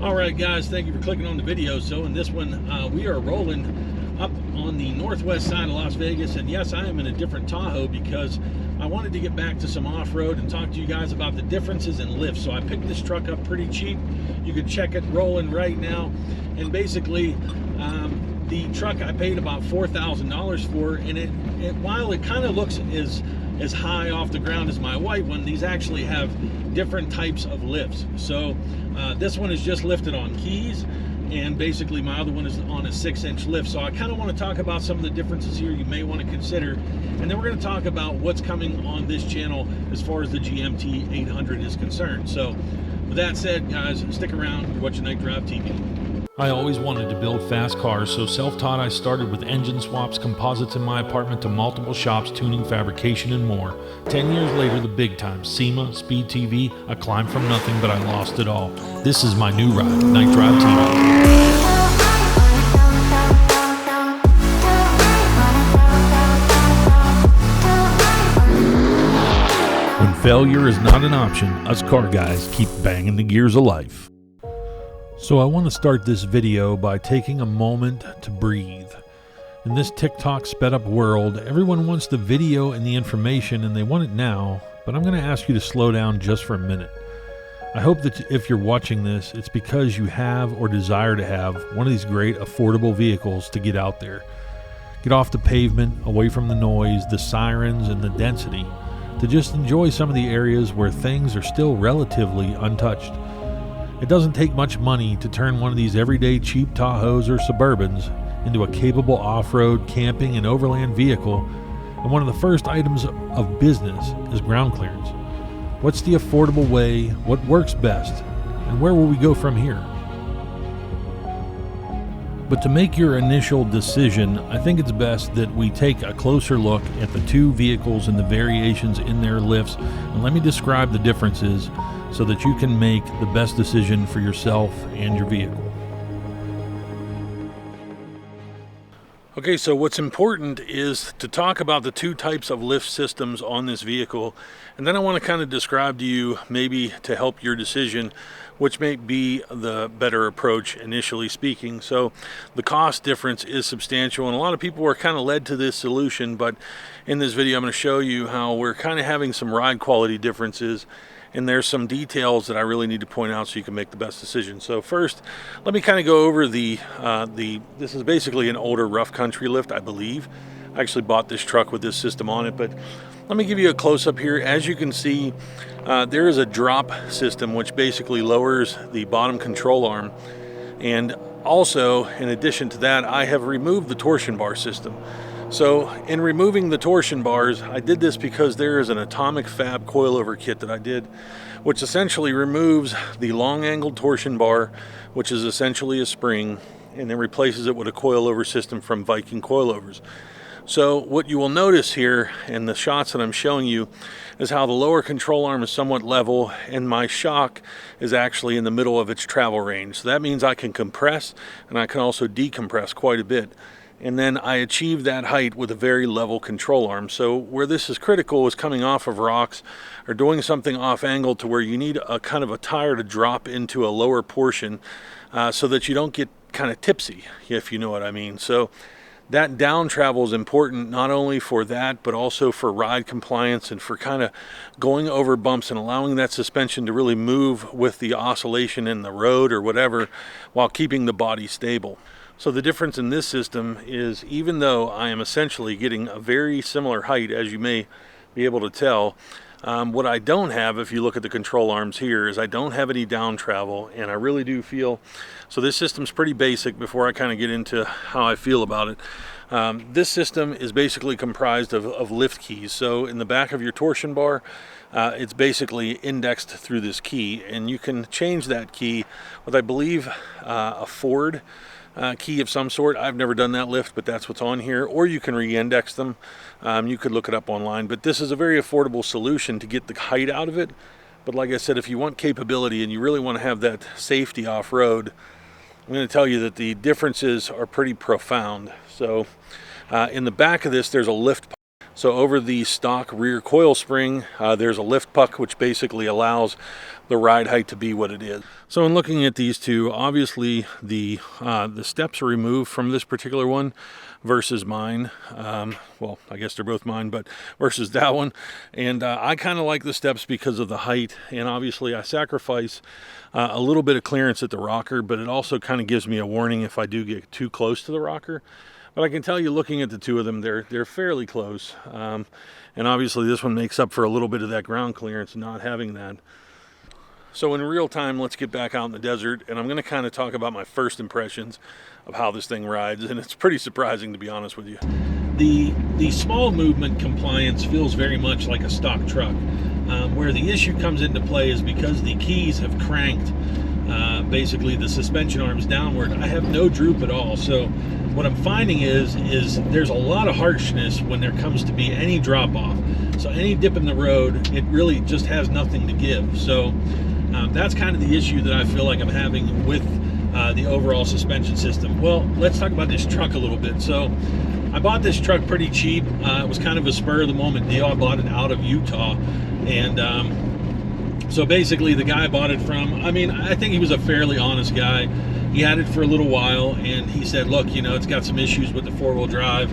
Alright guys, thank you for clicking on the video. So in this one, we are rolling up on the northwest side of Las Vegas, and yes, I am in a different Tahoe because I wanted to get back to some off-road and talk to you guys about the differences in lifts. So I picked this truck up pretty cheap. You can check it rolling right now, and basically the truck I paid about $4,000 for, and while it kind of looks as high off the ground as my white one, these actually have different types of lifts. So this one is just lifted on keys, and basically my other one is on a 6-inch lift. So I kind of want to talk about some of the differences here you may want to consider, and then we're going to talk about what's coming on this channel as far as the GMT 800 is concerned. So with that said, guys, stick around. You're watching Knight Drive TV. I always wanted to build fast cars, so self-taught I started with engine swaps, composites in my apartment, to multiple shops, tuning, fabrication, and more. 10 years later, the big time, SEMA, Speed TV, I climbed from nothing, but I lost it all. This is my new ride, Knight Drive TV. When failure is not an option, us car guys keep banging the gears of life. So I want to start this video by taking a moment to breathe. In this TikTok sped up world, everyone wants the video and the information, and they want it now, but I'm going to ask you to slow down just for a minute. I hope that if you're watching this, it's because you have or desire to have one of these great affordable vehicles to get out there. Get off the pavement, away from the noise, the sirens, and the density, to just enjoy some of the areas where things are still relatively untouched. It doesn't take much money to turn one of these everyday cheap Tahoes or Suburbans into a capable off-road, camping, and overland vehicle, and one of the first items of business is ground clearance. What's the affordable way, what works best, and where will we go from here? But to make your initial decision, I think it's best that we take a closer look at the two vehicles and the variations in their lifts, and let me describe the differences so that you can make the best decision for yourself and your vehicle. Okay, so what's important is to talk about the two types of lift systems on this vehicle, and then I want to kind of describe to you, maybe to help your decision, which may be the better approach initially speaking. So the cost difference is substantial, and a lot of people are kind of led to this solution, but in this video I'm going to show you how we're kind of having some ride quality differences, and there's some details that I really need to point out so you can make the best decision. So first, let me kind of go over this is basically an older rough country lift, I believe. I actually bought this truck with this system on it, but let me give you a close-up here. As you can see, there is a drop system which basically lowers the bottom control arm, and also in addition to that, I have removed the torsion bar system. So in removing the torsion bars, I did this because there is an atomic fab coilover kit that I did, which essentially removes the long angled torsion bar, which is essentially a spring, and then replaces it with a coilover system from Viking coilovers. So what you will notice here in the shots that I'm showing you is how the lower control arm is somewhat level, and my shock is actually in the middle of its travel range. So that means I can compress, and I can also decompress quite a bit. And then I achieve that height with a very level control arm. So where this is critical is coming off of rocks or doing something off angle to where you need a kind of a tire to drop into a lower portion so that you don't get kind of tipsy, if you know what I mean. So that down travel is important, not only for that, but also for ride compliance and for kind of going over bumps and allowing that suspension to really move with the oscillation in the road or whatever, while keeping the body stable. So the difference in this system is, even though I am essentially getting a very similar height, as you may be able to tell, what I don't have, if you look at the control arms here, is I don't have any down travel, and I really do feel, so this system's pretty basic before I kind of get into how I feel about it. This system is basically comprised of lift keys. So in the back of your torsion bar, it's basically indexed through this key, and you can change that key with, I believe, a Ford key of some sort. I've never done that lift, but that's what's on here. Or you can re-index them. You could look it up online, but this is a very affordable solution to get the height out of it. But like I said, if you want capability and you really want to have that safety off-road, I'm going to tell you that the differences are pretty profound. So in the back of this, there's a lift So over the stock rear coil spring, there's a lift puck, which basically allows the ride height to be what it is. So in looking at these two, obviously the steps are removed from this particular one versus mine. Well, I guess they're both mine, but versus that one. And I kind of like the steps because of the height, and obviously I sacrifice a little bit of clearance at the rocker, but it also kind of gives me a warning if I do get too close to the rocker. But I can tell you, looking at the two of them, they're fairly close. And obviously this one makes up for a little bit of that ground clearance, not having that. So in real time, let's get back out in the desert, and I'm going to kind of talk about my first impressions of how this thing rides, and it's pretty surprising, to be honest with you. The small movement compliance feels very much like a stock truck. Where the issue comes into play is because the keys have cranked basically the suspension arms downward. I have no droop at all. So what I'm finding is there's a lot of harshness when there comes to be any drop off. So any dip in the road, it really just has nothing to give. So that's kind of the issue that I feel like I'm having with the overall suspension system. Well, let's talk about this truck a little bit. So I bought this truck pretty cheap. It was kind of a spur of the moment deal. I bought it out of Utah, and so basically the guy I bought it from, I mean, I think he was a fairly honest guy. He had it for a little while, and he said, look, you know, it's got some issues with the four-wheel drive.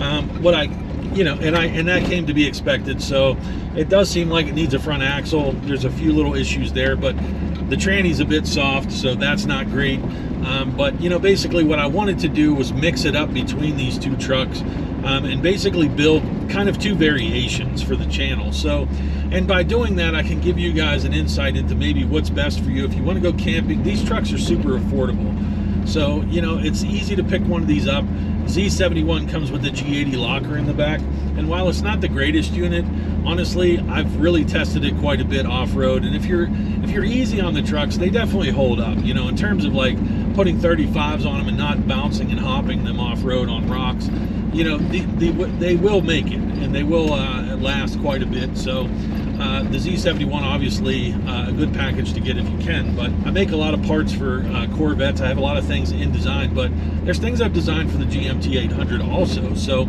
And that came to be expected. So it does seem like it needs a front axle. There's a few little issues there, but the tranny's a bit soft, so that's not great. But you know, basically what I wanted to do was mix it up between these two trucks, and basically build kind of two variations for the channel. So, and by doing that, I can give you guys an insight into maybe what's best for you. If you want to go camping, these trucks are super affordable. So, you know, it's easy to pick one of these up. Z71 comes with the G80 locker in the back, and while it's not the greatest unit, honestly, I've really tested it quite a bit off-road, and if you're easy on the trucks, they definitely hold up, you know, in terms of like putting 35s on them and not bouncing and hopping them off-road on rocks. You know, they will make it, and they will last quite a bit. So the Z71, obviously a good package to get if you can, but I make a lot of parts for Corvettes. I have a lot of things in design, but there's things I've designed for the GMT 800 also. So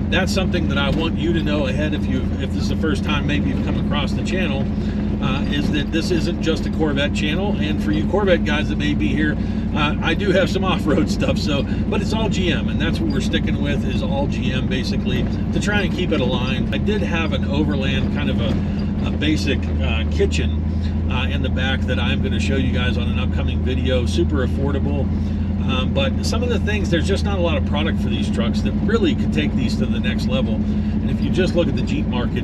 that's something that I want you to know ahead if this is the first time maybe you've come across the channel, is that this isn't just a Corvette channel. And for you Corvette guys that may be here, I do have some off-road stuff, so, but it's all GM, and that's what we're sticking with, is all GM basically, to try and keep it aligned. I did have an Overland, kind of a basic kitchen in the back that I'm going to show you guys on an upcoming video. Super affordable. But some of the things, there's just not a lot of product for these trucks that really could take these to the next level. And if you just look at the Jeep market,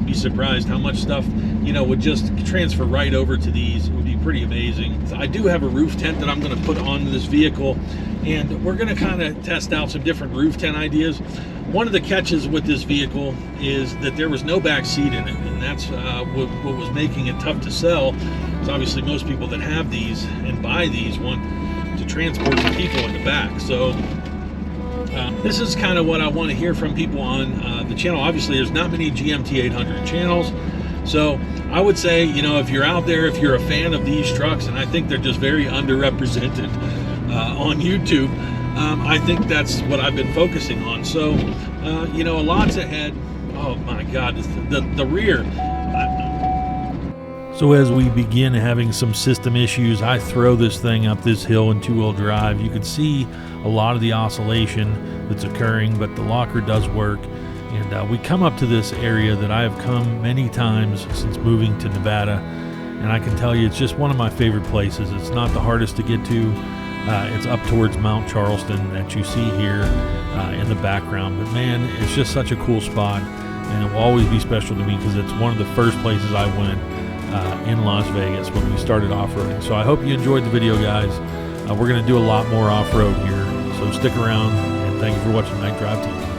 be surprised how much stuff, you know, would just transfer right over to these. It would be pretty amazing. So I do have a roof tent that I'm going to put on this vehicle, and we're going to kind of test out some different roof tent ideas. One of the catches with this vehicle is that there was no back seat in it, and that's what was making it tough to sell. Because obviously most people that have these and buy these want to transport the people in the back. So this is kind of what I want to hear from people on the channel. Obviously there's not many GMT 800 channels, so I would say, you know, if you're out there, if you're a fan of these trucks, and I think they're just very underrepresented on YouTube, I think that's what I've been focusing on. So you know, a lot's ahead. Oh my God, the rear. So as we begin having some system issues, I throw this thing up this hill in two-wheel drive. You can see a lot of the oscillation that's occurring, but the locker does work. And we come up to this area that I have come many times since moving to Nevada, and I can tell you it's just one of my favorite places. It's not the hardest to get to. It's up towards Mount Charleston that you see here in the background. But man, it's just such a cool spot, and it will always be special to me because it's one of the first places I went in Las Vegas when we started off-roading. So I hope you enjoyed the video, guys. We're going to do a lot more off-road here, so stick around, and thank you for watching Knight Drive TV.